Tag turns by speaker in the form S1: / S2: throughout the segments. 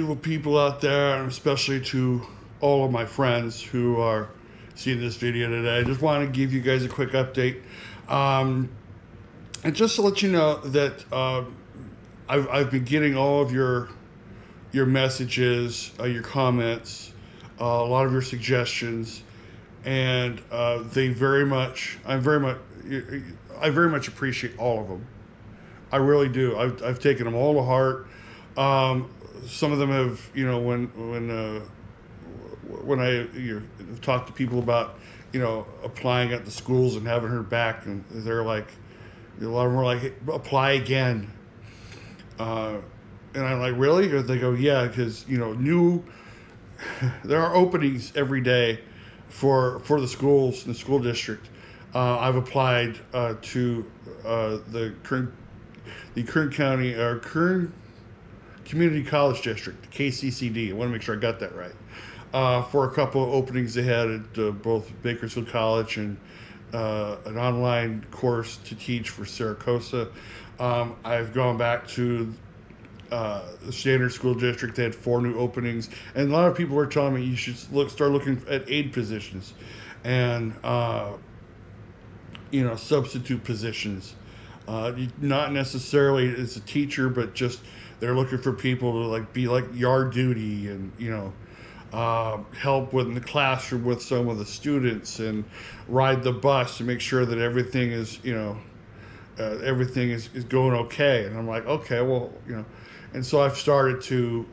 S1: beautiful people out there, and especially to all of my friends who are seeing this video today. I just want to give you guys a quick update. Um, and just to let you know that I've been getting all of your messages, your comments, a lot of your suggestions, and I very much appreciate all of them. I really do. I've taken them all to heart. Some of them have, when I talk to people about, applying at the schools and haven't heard back, and they're like, a lot of them are like, hey, apply again. And I'm like, really? Or they go, yeah, because there are openings every day for the schools in the school district. I've applied to the Kern County or Kern Community College District, KCCD. I want to make sure I got that right. For a couple of openings they had at both Bakersfield College and an online course to teach for Saracosa. I've gone back to the Standard School District. They had 4 new openings, and a lot of people were telling me you should start looking at aide positions and substitute positions. Not necessarily as a teacher, but just they're looking for people to be yard duty and help in the classroom with some of the students and ride the bus to make sure that everything is everything is going okay. And I'm like, okay, well, and so I've started to,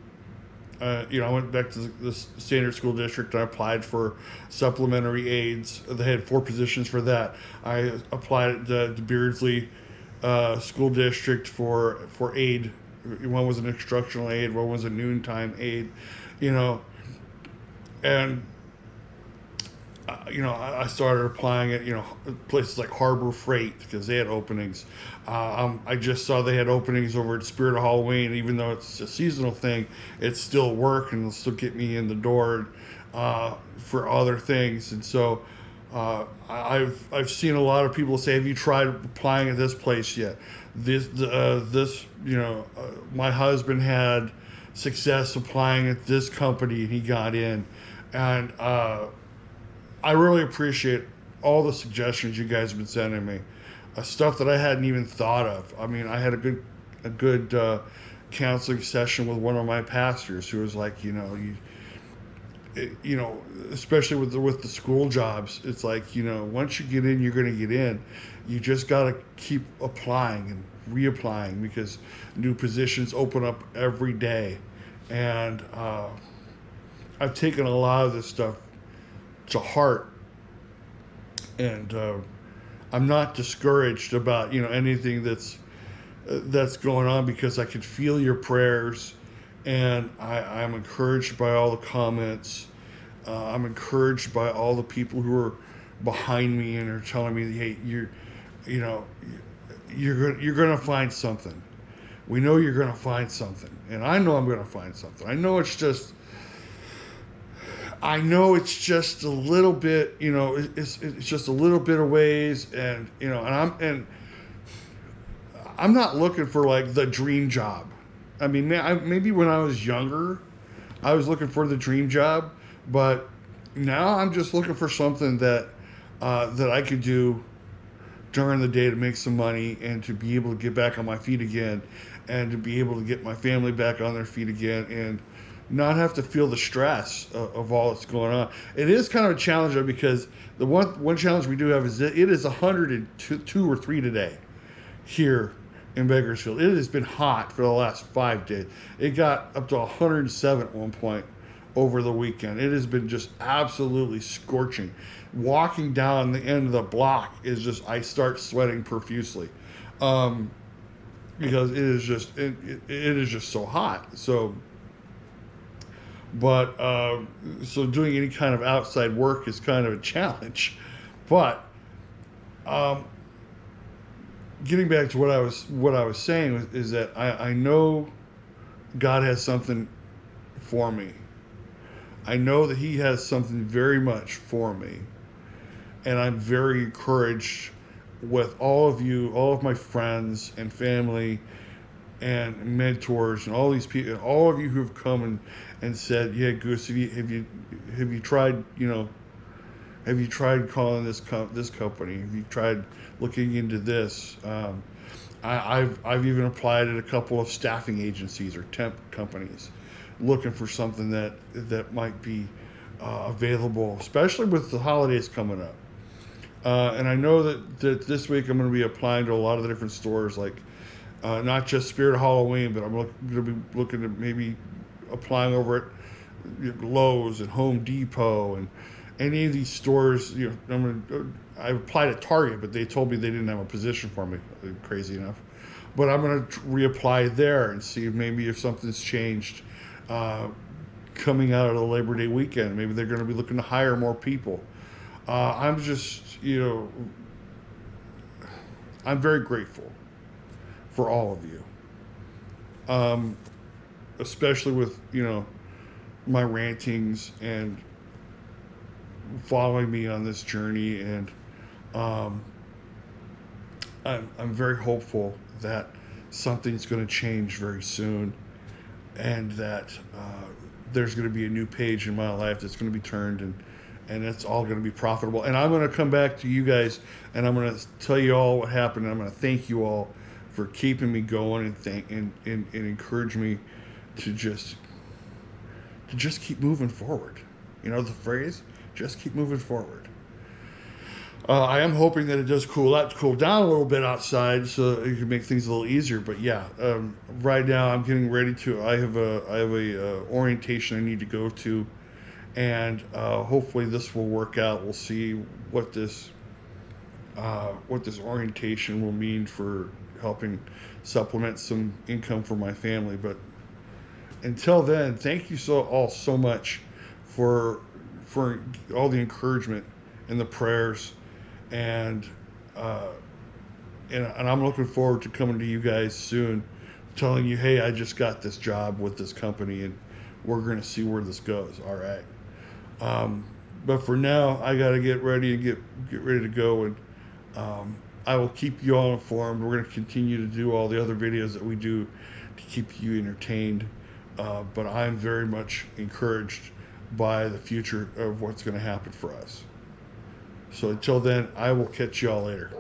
S1: I went back to the Standard School District. I applied for supplementary aides. They had 4 positions for that. I applied at the Beardsley School District for aide. One was an instructional aide. One was a noontime aide. And I started applying at places like Harbor Freight because they had openings. I just saw they had openings over at Spirit of Halloween. Even though it's a seasonal thing, it's still work and it'll still get me in the door for other things. And so I've seen a lot of people say, "Have you tried applying at this place yet?" My husband had success applying at this company and he got in, and I really appreciate all the suggestions you guys have been sending me. Stuff that I hadn't even thought of. I mean, I had a good counseling session with one of my pastors who was like, especially with the school jobs, it's like, once you get in, you're going to get in. You just got to keep applying and reapplying because new positions open up every day. And I've taken a lot of this stuff to heart, and I'm not discouraged about anything that's going on because I can feel your prayers, and I'm encouraged by all the comments. I'm encouraged by all the people who are behind me and are telling me, hey, you're gonna find something. We know you're gonna find something, and I know I'm gonna find something. I know it's just a little bit, it's just a little bit of ways, and and I'm not looking for the dream job. I mean, maybe when I was younger, I was looking for the dream job, but now I'm just looking for something that I could do during the day to make some money and to be able to get back on my feet again, and to be able to get my family back on their feet again, and not have to feel the stress of all that's going on. It is kind of a challenge though, because the one challenge we do have is that it is 102 or 3 today here in Bakersfield. It has been hot for the last 5 days. It got up to 107 at one point over the weekend. It has been just absolutely scorching. Walking down the end of the block is just, I start sweating profusely because it is just so hot. So doing any kind of outside work is kind of a challenge. But getting back to what I was saying is that I know God has something for me. I know that He has something very much for me, and I'm very encouraged with all of you, all of my friends and family, and mentors and all these people, all of you who have come and said, yeah, Goose, have you tried, have you tried calling this company? Have you tried looking into this? I've even applied at a couple of staffing agencies or temp companies, looking for something that might be available, especially with the holidays coming up. And I know that this week I'm going to be applying to a lot of the different stores, like not just Spirit of Halloween, but I'm going to be looking at maybe applying over at Lowe's and Home Depot and any of these stores. I applied at Target, but they told me they didn't have a position for me. Crazy enough, but I'm going to reapply there and see if something's changed. Coming out of the Labor Day weekend, maybe they're going to be looking to hire more people. I'm just, I'm very grateful for all of you, especially with my rantings and following me on this journey, and I'm very hopeful that something's going to change very soon, and that there's going to be a new page in my life that's going to be turned, and it's all going to be profitable. And I'm going to come back to you guys, and I'm going to tell you all what happened. And I'm going to thank you all for keeping me going and encourage me to just keep moving forward. You know the phrase, just keep moving forward. I am hoping that it does cool down a little bit outside, so it can make things a little easier. But yeah, right now I'm getting ready to. I have a orientation I need to go to, and hopefully this will work out. We'll see what this orientation will mean for helping supplement some income for my family. But until then, thank you all so much for all the encouragement and the prayers. And I'm looking forward to coming to you guys soon, telling you, hey, I just got this job with this company, and we're going to see where this goes. All right. But for now, I got to get ready and get ready to go, and I will keep you all informed. We're going to continue to do all the other videos that we do to keep you entertained. But I'm very much encouraged by the future of what's going to happen for us. So until then, I will catch you all later.